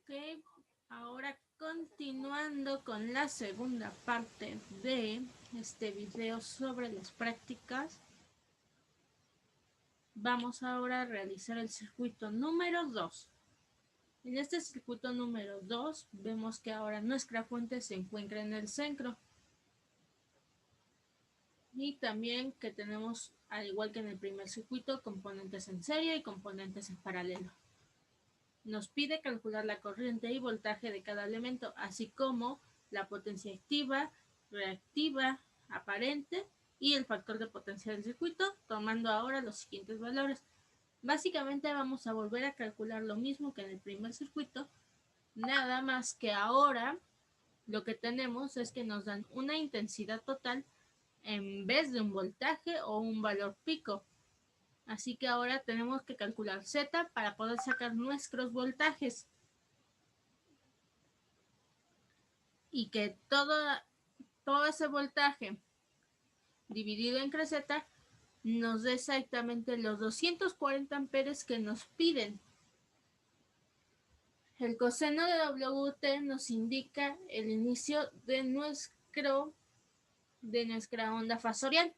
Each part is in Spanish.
Ok, ahora continuando con la segunda parte de este video sobre las prácticas, vamos ahora a realizar el circuito número 2. En este circuito número 2 vemos que ahora nuestra fuente se encuentra en el centro y también que tenemos, al igual que en el primer circuito, componentes en serie y componentes en paralelo. Nos pide calcular la corriente y voltaje de cada elemento, así como la potencia activa, reactiva, aparente y el factor de potencia del circuito, tomando ahora los siguientes valores. Básicamente vamos a volver a calcular lo mismo que en el primer circuito, nada más que ahora lo que tenemos es que nos dan una intensidad total en vez de un voltaje o un valor pico. Así que ahora tenemos que calcular Z para poder sacar nuestros voltajes. Y que todo ese voltaje dividido entre Z nos dé exactamente los 240 amperes que nos piden. El coseno de WT nos indica el inicio de nuestra onda fasorial.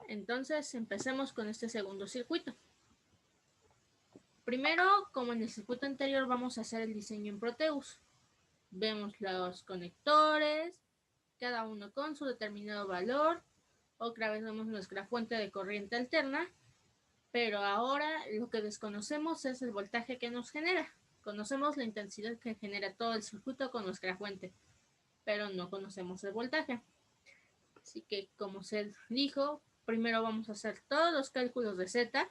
Entonces empecemos con este segundo circuito. Primero, como en el circuito anterior, vamos a hacer el diseño en Proteus. Vemos los conectores, cada uno con su determinado valor. Otra vez vemos nuestra fuente de corriente alterna, pero ahora lo que desconocemos es el voltaje que nos genera. Conocemos la intensidad que genera todo el circuito con nuestra fuente, pero no conocemos el voltaje. Así que, como se dijo, primero vamos a hacer todos los cálculos de Z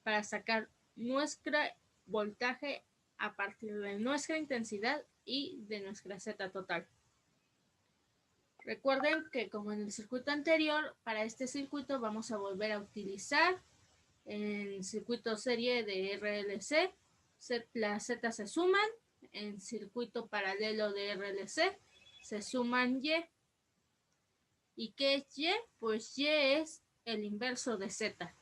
para sacar nuestro voltaje a partir de nuestra intensidad y de nuestra Z total. Recuerden que como en el circuito anterior, para este circuito vamos a volver a utilizar en circuito serie de RLC, las Z se suman, en circuito paralelo de RLC se suman Y. ¿Y qué es Y? Pues Y es el inverso de Z.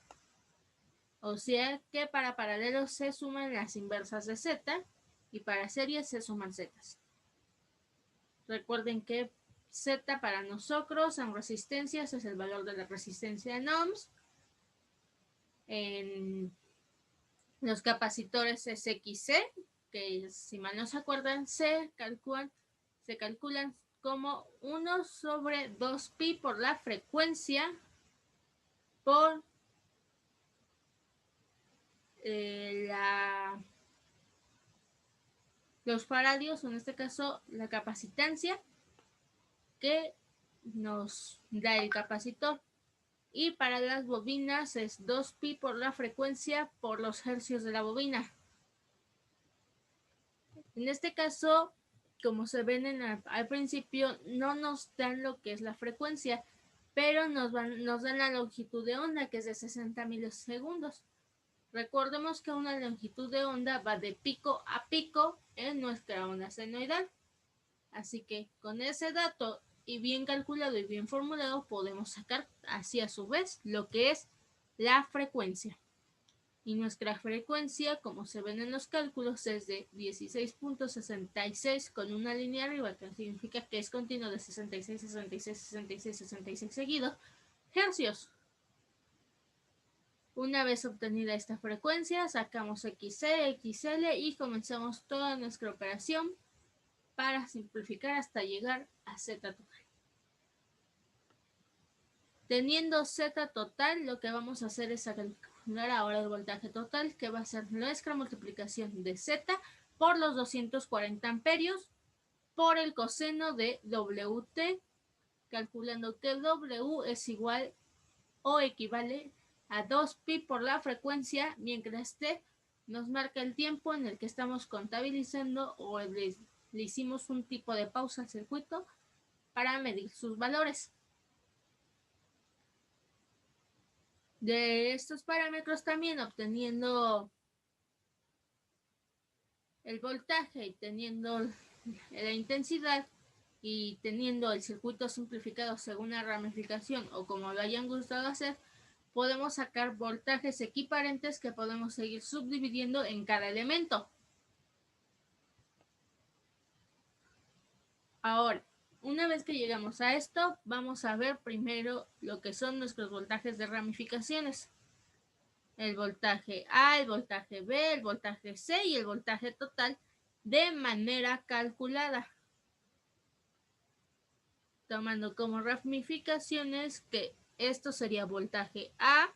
O sea que para paralelo se suman las inversas de Z y para series se suman Z. Recuerden que Z para nosotros en resistencias es el valor de la resistencia en ohms. En los capacitores es XC, que si mal no se acuerdan, se calculan como 1 sobre 2pi por la frecuencia por los faradios, en este caso la capacitancia que nos da el capacitor. Y para las bobinas es 2pi por la frecuencia por los hercios de la bobina. En este caso, como se ven al principio, no nos dan lo que es la frecuencia, pero nos dan la longitud de onda, que es de 60 milisegundos. Recordemos que una longitud de onda va de pico a pico en nuestra onda senoidal. Así que con ese dato y bien calculado y bien formulado podemos sacar así a su vez lo que es la frecuencia. Y nuestra frecuencia, como se ven en los cálculos, es de 16.66 con una línea arriba, que significa que es continuo de 66, 66, 66, 66 seguidos, hercios. Una vez obtenida esta frecuencia, sacamos XC, XL y comenzamos toda nuestra operación para simplificar hasta llegar a Z total. Teniendo Z total, lo que vamos a hacer es calcular ahora el voltaje total, que va a ser nuestra multiplicación de Z por los 240 amperios por el coseno de WT, calculando que W es igual o equivale a 2pi por la frecuencia, mientras T nos marca el tiempo en el que estamos contabilizando o le hicimos un tipo de pausa al circuito para medir sus valores. De estos parámetros también, obteniendo el voltaje y teniendo la intensidad y teniendo el circuito simplificado según la ramificación o como lo hayan gustado hacer, podemos sacar voltajes equivalentes que podemos seguir subdividiendo en cada elemento. Ahora, una vez que llegamos a esto, vamos a ver primero lo que son nuestros voltajes de ramificaciones. El voltaje A, el voltaje B, el voltaje C y el voltaje total de manera calculada, tomando como ramificaciones que esto sería voltaje A,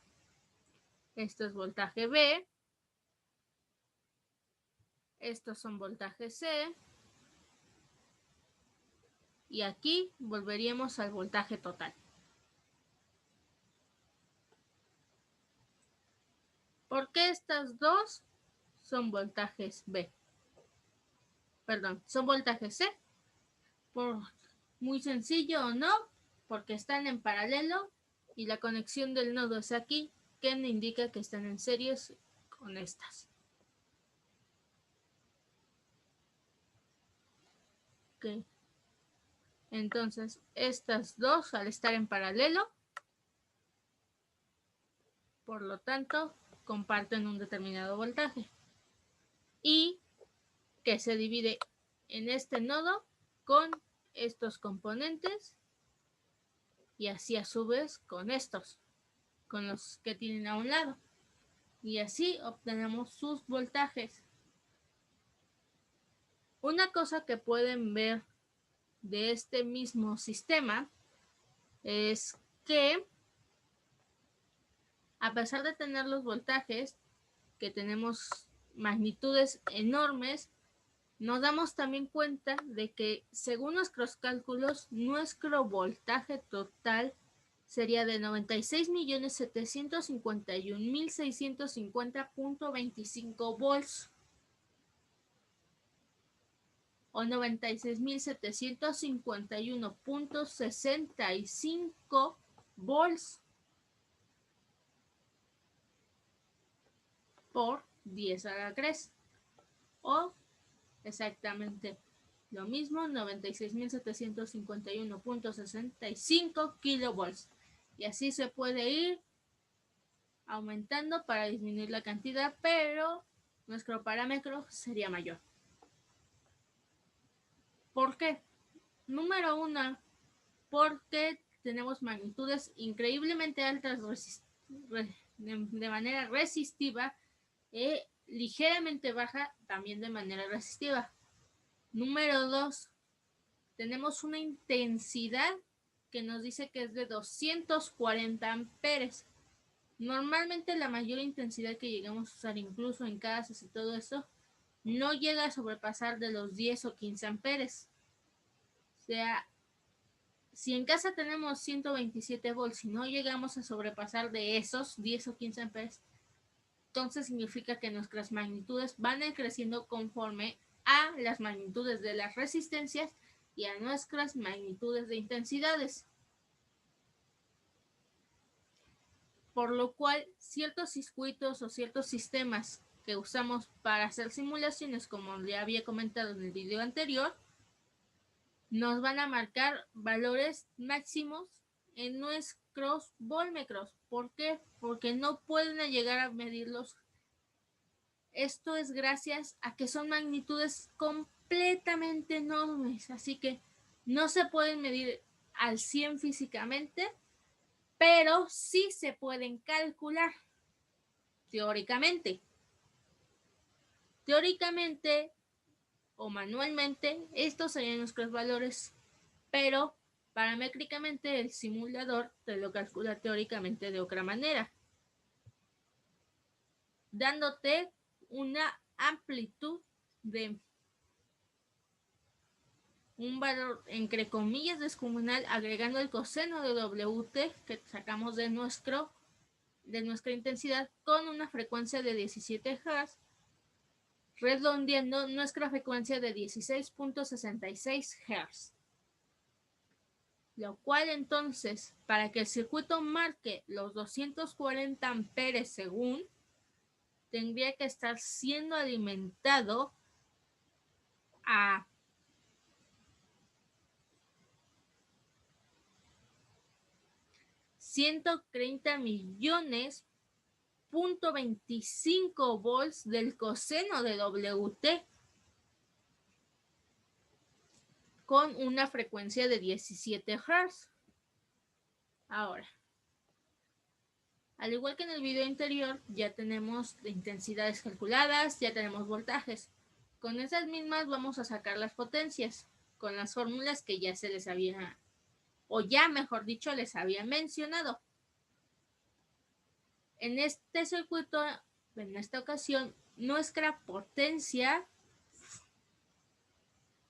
esto es voltaje B, estos son voltaje C, y aquí volveríamos al voltaje total. ¿Por qué estas dos son voltajes B? Perdón, son voltajes C. Por muy sencillo o no, porque están en paralelo y la conexión del nodo es aquí, que me indica que están en series con estas. Okay. Entonces, estas dos al estar en paralelo, por lo tanto, comparten un determinado voltaje y que se divide en este nodo con estos componentes y así a su vez con estos, con los que tienen a un lado, y así obtenemos sus voltajes. Una cosa que pueden ver de este mismo sistema es que a pesar de tener los voltajes, que tenemos magnitudes enormes, nos damos también cuenta de que según nuestros cálculos, nuestro voltaje total sería de 96.751.650.25 volts o 96.751.65 volts por 10 a la 3 o exactamente lo mismo, 96.751.65 kilovolts. Y así se puede ir aumentando para disminuir la cantidad, pero nuestro parámetro sería mayor. ¿Por qué? Número 1, porque tenemos magnitudes increíblemente altas de manera resistiva y ligeramente baja también de manera resistiva. Número 2, tenemos una intensidad que nos dice que es de 240 amperes. Normalmente la mayor intensidad que llegamos a usar incluso en casas y todo eso no llega a sobrepasar de los 10 o 15 amperes. O sea, si en casa tenemos 127 volts y no llegamos a sobrepasar de esos 10 o 15 amperes, entonces significa que nuestras magnitudes van a ir creciendo conforme a las magnitudes de las resistencias y a nuestras magnitudes de intensidades. Por lo cual, ciertos circuitos o ciertos sistemas que usamos para hacer simulaciones, como ya había comentado en el video anterior, nos van a marcar valores máximos en nuestros voltmetros. ¿Por qué? Porque no pueden llegar a medirlos. Esto es gracias a que son magnitudes completamente enormes, así que no se pueden medir al 100 físicamente, pero sí se pueden calcular teóricamente. Teóricamente o manualmente, estos serían nuestros valores, pero paramétricamente el simulador te lo calcula teóricamente de otra manera, dándote una amplitud de un valor entre comillas descomunal, agregando el coseno de WT que sacamos de nuestra intensidad con una frecuencia de 17 Hz, redondeando nuestra frecuencia de 16.66 Hz. Lo cual entonces, para que el circuito marque los 240 amperes según, tendría que estar siendo alimentado a 130 millones .25 volts del coseno de WT con una frecuencia de 17 Hz. Ahora, al igual que en el video anterior, ya tenemos intensidades calculadas, ya tenemos voltajes. Con esas mismas vamos a sacar las potencias con las fórmulas que ya se les había, o ya mejor dicho, les había mencionado. En este circuito, en esta ocasión, nuestra potencia,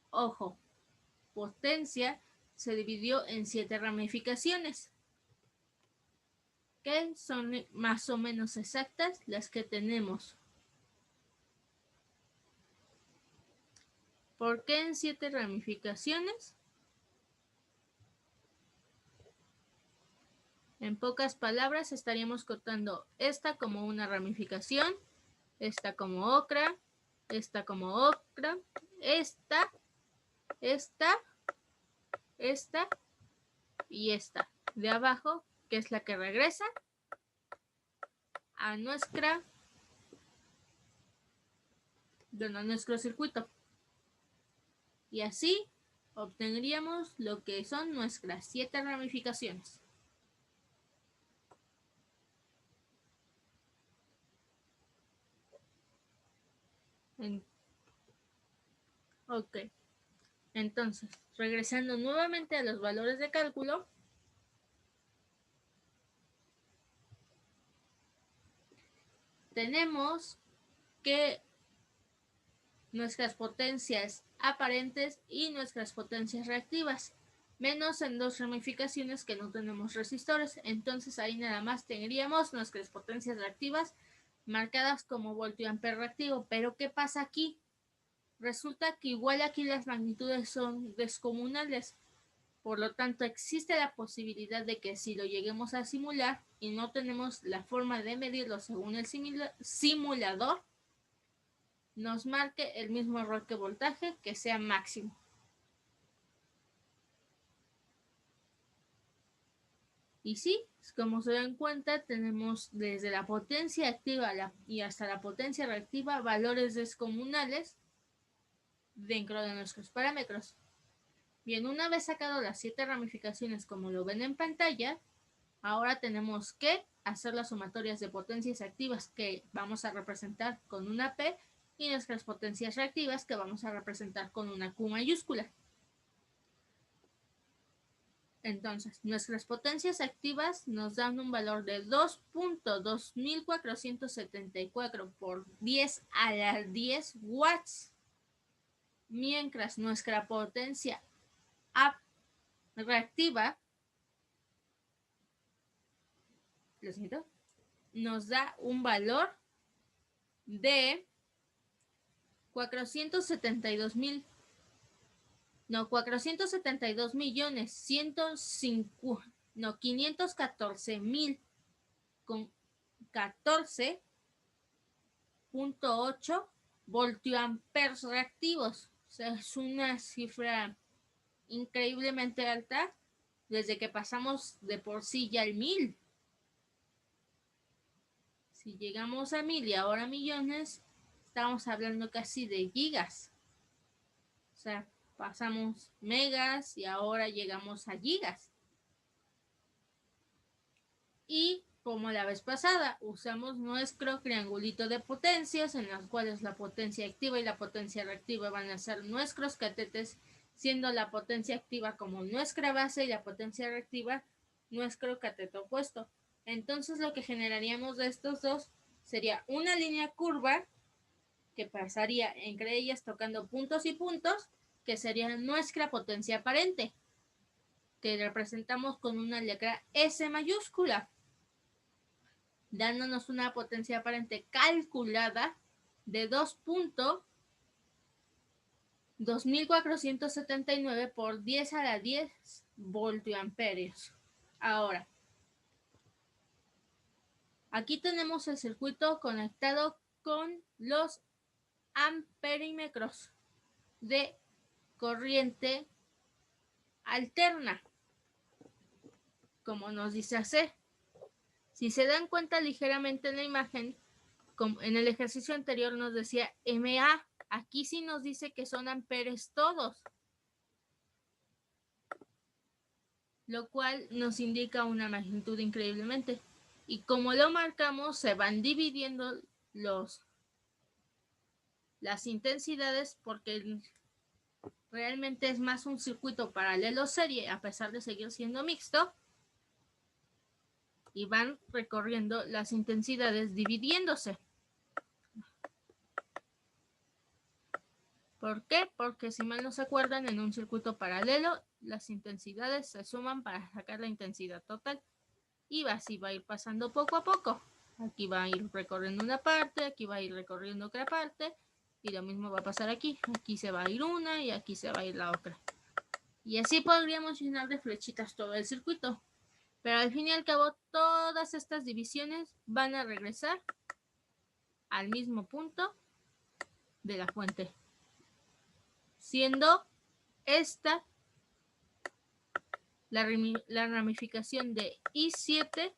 ojo, potencia se dividió en 7 ramificaciones, que son más o menos exactas las que tenemos. ¿Por qué en 7 ramificaciones? En pocas palabras, estaríamos contando esta como una ramificación, esta como ocra, esta como ocra, esta y esta de abajo, que es la que regresa a nuestro circuito. Y así obtendríamos lo que son nuestras 7 ramificaciones. Ok, entonces, regresando nuevamente a los valores de cálculo, tenemos que nuestras potencias aparentes y nuestras potencias reactivas, menos en 2 ramificaciones que no tenemos resistores. Entonces ahí nada más tendríamos nuestras potencias reactivas marcadas como voltio ampere reactivo. Pero ¿qué pasa aquí? Resulta que igual aquí las magnitudes son descomunales. Por lo tanto, existe la posibilidad de que si lo lleguemos a simular y no tenemos la forma de medirlo según el simulador, nos marque el mismo error que voltaje, que sea máximo. Y sí, como se dan cuenta, tenemos desde la potencia activa y hasta la potencia reactiva valores descomunales dentro de nuestros parámetros. Bien, una vez sacado las 7 ramificaciones como lo ven en pantalla, ahora tenemos que hacer las sumatorias de potencias activas que vamos a representar con una P y nuestras potencias reactivas que vamos a representar con una Q mayúscula. Entonces, nuestras potencias activas nos dan un valor de 2.2474 por 10 a la 10 watts, mientras nuestra potencia reactiva nos da un valor de 514.000 con 14.8 voltioamperes reactivos. O sea, es una cifra increíblemente alta desde que pasamos de por sí ya el 1000. Si llegamos a 1000 y ahora millones, estamos hablando casi de gigas. O sea, pasamos megas y ahora llegamos a gigas. Y como la vez pasada, usamos nuestro triangulito de potencias en las cuales la potencia activa y la potencia reactiva van a ser nuestros catetes, siendo la potencia activa como nuestra base y la potencia reactiva nuestro cateto opuesto. Entonces lo que generaríamos de estos dos sería una línea curva que pasaría entre ellas tocando puntos y puntos, que sería nuestra potencia aparente, que representamos con una letra S mayúscula, dándonos una potencia aparente calculada de 2.2479 por 10 a la 10 voltioamperios. Ahora, aquí tenemos el circuito conectado con los amperímetros de corriente alterna. como nos dice hacer. Si se dan cuenta ligeramente en la imagen, como en el ejercicio anterior nos decía MA, aquí sí nos dice que son amperes todos, lo cual nos indica una magnitud increíblemente. Y como lo marcamos, se van dividiendo las intensidades porque realmente es más un circuito paralelo serie, a pesar de seguir siendo mixto, y van recorriendo las intensidades dividiéndose. ¿Por qué? Porque si mal no se acuerdan, en un circuito paralelo las intensidades se suman para sacar la intensidad total. Y así va a ir pasando poco a poco. Aquí va a ir recorriendo una parte, aquí va a ir recorriendo otra parte, y lo mismo va a pasar aquí. Aquí se va a ir una y aquí se va a ir la otra. Y así podríamos llenar de flechitas todo el circuito. Pero al fin y al cabo, todas estas divisiones van a regresar al mismo punto de la fuente, siendo esta la ramificación de I7,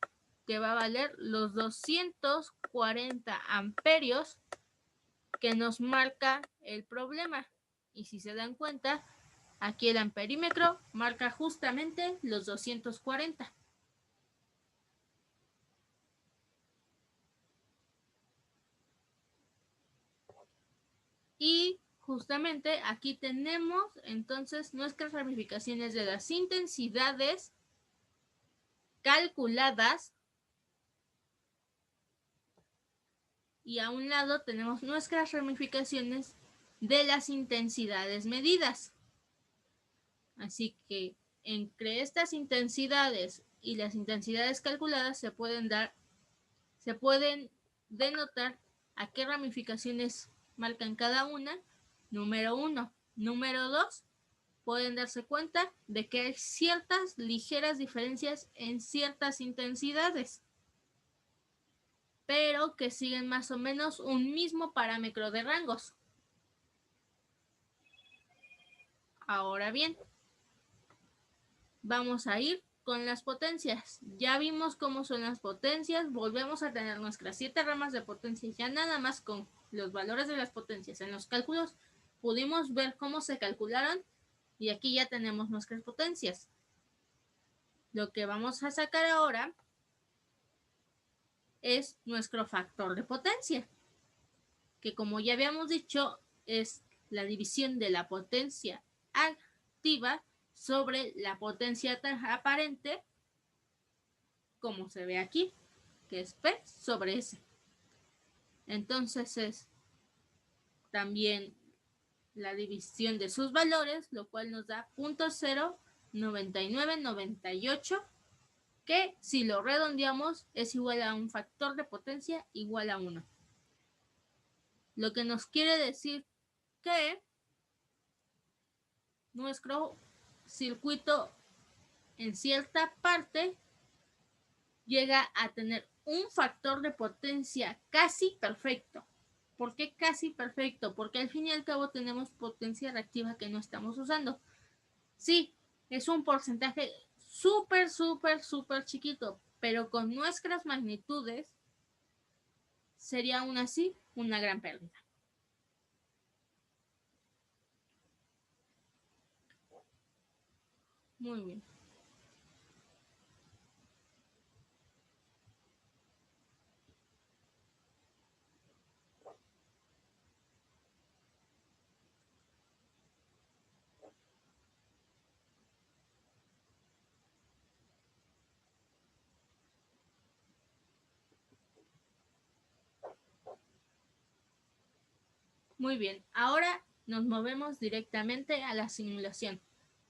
que va a valer los 240 amperios que nos marca el problema. Y si se dan cuenta, aquí el amperímetro marca justamente los 240. Y justamente aquí tenemos entonces nuestras ramificaciones de las intensidades calculadas, y a un lado tenemos nuestras ramificaciones de las intensidades medidas. Así que entre estas intensidades y las intensidades calculadas se pueden denotar a qué ramificaciones marcan cada una. Número 1. Número 2. Pueden darse cuenta de que hay ciertas ligeras diferencias en ciertas intensidades, pero que siguen más o menos un mismo parámetro de rangos. Ahora bien, vamos a ir con las potencias. Ya vimos cómo son las potencias, volvemos a tener nuestras 7 ramas de potencia. Ya nada más con los valores de las potencias en los cálculos pudimos ver cómo se calcularon, y aquí ya tenemos nuestras potencias. Lo que vamos a sacar ahora es nuestro factor de potencia, que como ya habíamos dicho es la división de la potencia activa sobre la potencia aparente, como se ve aquí, que es P sobre S. Entonces es también la división de sus valores, lo cual nos da 0.09998, que si lo redondeamos es igual a un factor de potencia igual a 1. Lo que nos quiere decir que nuestro circuito en cierta parte llega a tener un factor de potencia casi perfecto. ¿Por qué casi perfecto? Porque al fin y al cabo tenemos potencia reactiva que no estamos usando. Sí, es un porcentaje súper chiquito, pero con nuestras magnitudes sería aún así una gran pérdida. Muy bien. Muy bien, ahora nos movemos directamente a la simulación.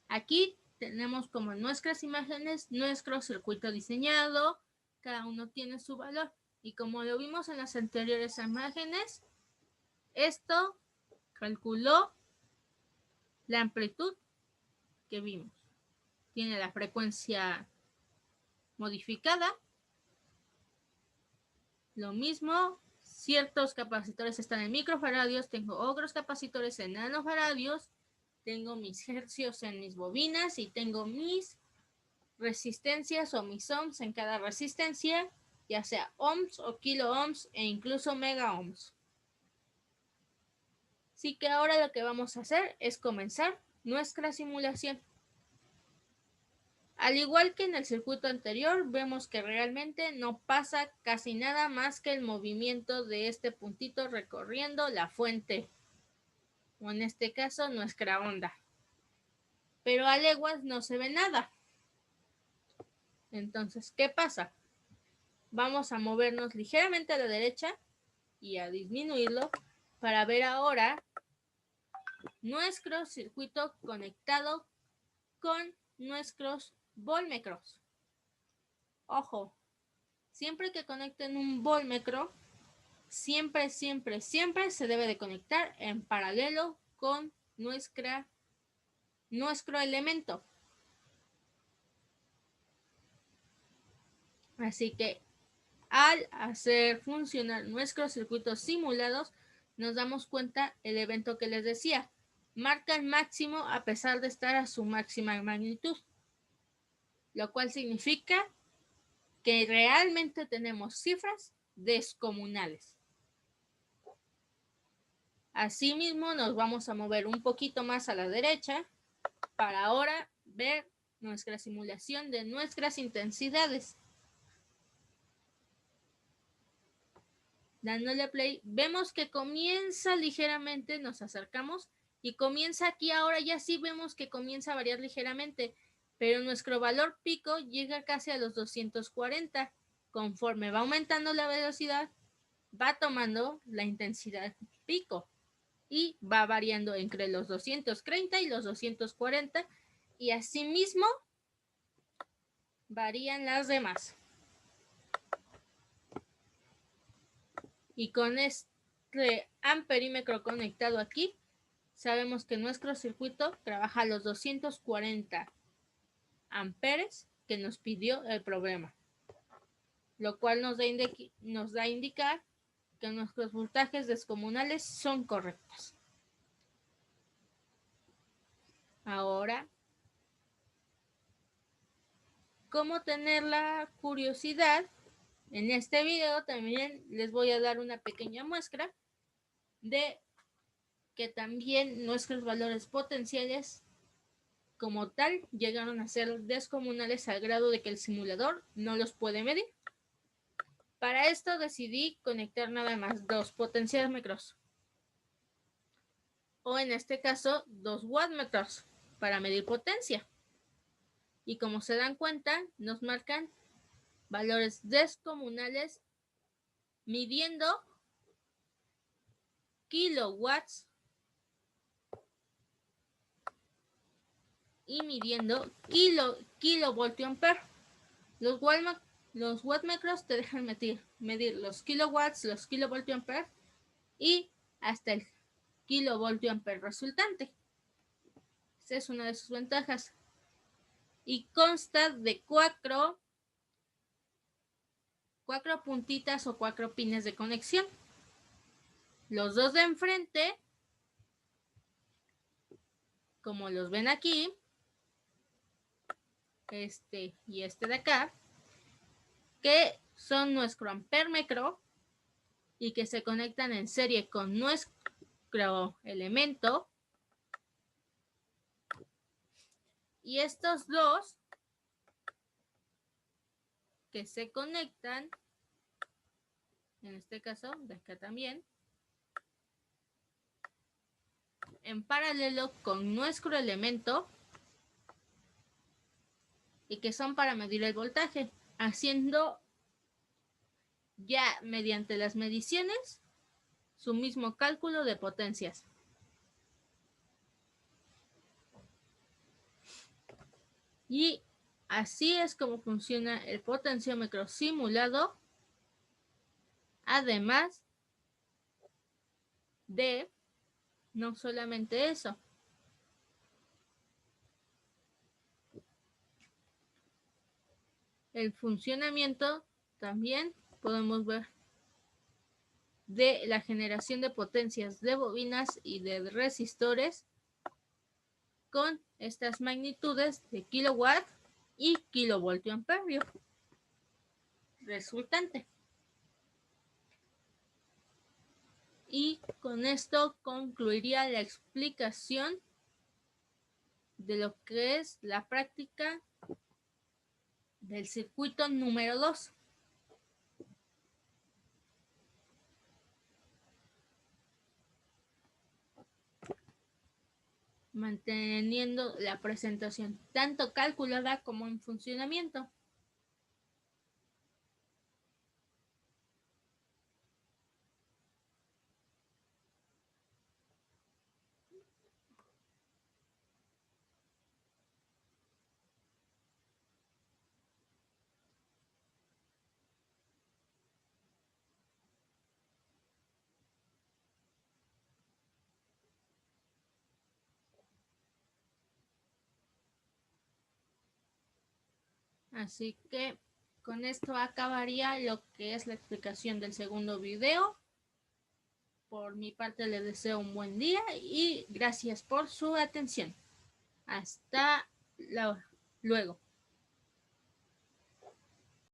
Aquí tenemos como nuestras imágenes nuestro circuito diseñado, cada uno tiene su valor, y como lo vimos en las anteriores imágenes, esto calculó la amplitud que vimos. Tiene la frecuencia modificada, lo mismo, ciertos capacitores están en microfaradios, tengo otros capacitores en nanofaradios, tengo mis hercios en mis bobinas y tengo mis resistencias o misohms en cada resistencia, ya sea ohms o kiloohms e incluso megaohms. Así que ahora lo que vamos a hacer es comenzar nuestra simulación. Al igual que en el circuito anterior, vemos que realmente no pasa casi nada más que el movimiento de este puntito recorriendo la fuente, o en este caso nuestra onda. Pero a leguas no se ve nada. Entonces, ¿qué pasa? Vamos a movernos ligeramente a la derecha y a disminuirlo para ver ahora nuestro circuito conectado con nuestros voltmetros. Ojo, siempre que conecten un voltmetro, siempre se debe de conectar en paralelo con nuestro elemento. Así que al hacer funcionar nuestros circuitos simulados, nos damos cuenta el evento que les decía. Marca el máximo a pesar de estar a su máxima magnitud, lo cual significa que realmente tenemos cifras descomunales. Asimismo, nos vamos a mover un poquito más a la derecha para ahora ver nuestra simulación de nuestras intensidades. Dándole play, vemos que comienza ligeramente, nos acercamos y comienza aquí ahora, ya sí vemos que comienza a variar ligeramente, pero nuestro valor pico llega casi a los 240. Conforme va aumentando la velocidad, va tomando la intensidad pico y va variando entre los 230 y los 240 y asimismo varían las demás. Y con este amperímetro conectado aquí, sabemos que nuestro circuito trabaja a los 240 amperes que nos pidió el problema, lo cual nos da a indicar que nuestros voltajes descomunales son correctos. Ahora, ¿cómo tener la curiosidad? En este video también les voy a dar una pequeña muestra de que también nuestros valores potenciales como tal llegaron a ser descomunales al grado de que el simulador no los puede medir. Para esto decidí conectar nada más 2 potenciómetros, o en este caso 2 wattmetros para medir potencia. Y como se dan cuenta, nos marcan valores descomunales midiendo kilowatts y midiendo kilovoltiampere. Los wattmetros te dejan medir los kilowatts, los kilovoltiampere y hasta el kilovoltiampere resultante. Esa es una de sus ventajas. Y consta de cuatro puntitas o 4 pines de conexión. Los dos de enfrente, como los ven aquí, este y este de acá, que son nuestro amperímetro y que se conectan en serie con nuestro elemento. Y estos dos que se conectan, en este caso de acá también, en paralelo con nuestro elemento y que son para medir el voltaje, haciendo ya mediante las mediciones su mismo cálculo de potencias. Y así es como funciona el potenciómetro simulado, además de no solamente eso. El funcionamiento también podemos ver de la generación de potencias de bobinas y de resistores con estas magnitudes de kilowatt y kilovoltio amperio resultante. Y con esto concluiría la explicación de lo que es la práctica del circuito número 2. Manteniendo la presentación tanto calculada como en funcionamiento. Así que con esto acabaría lo que es la explicación del segundo video. Por mi parte les deseo un buen día y gracias por su atención. Hasta luego.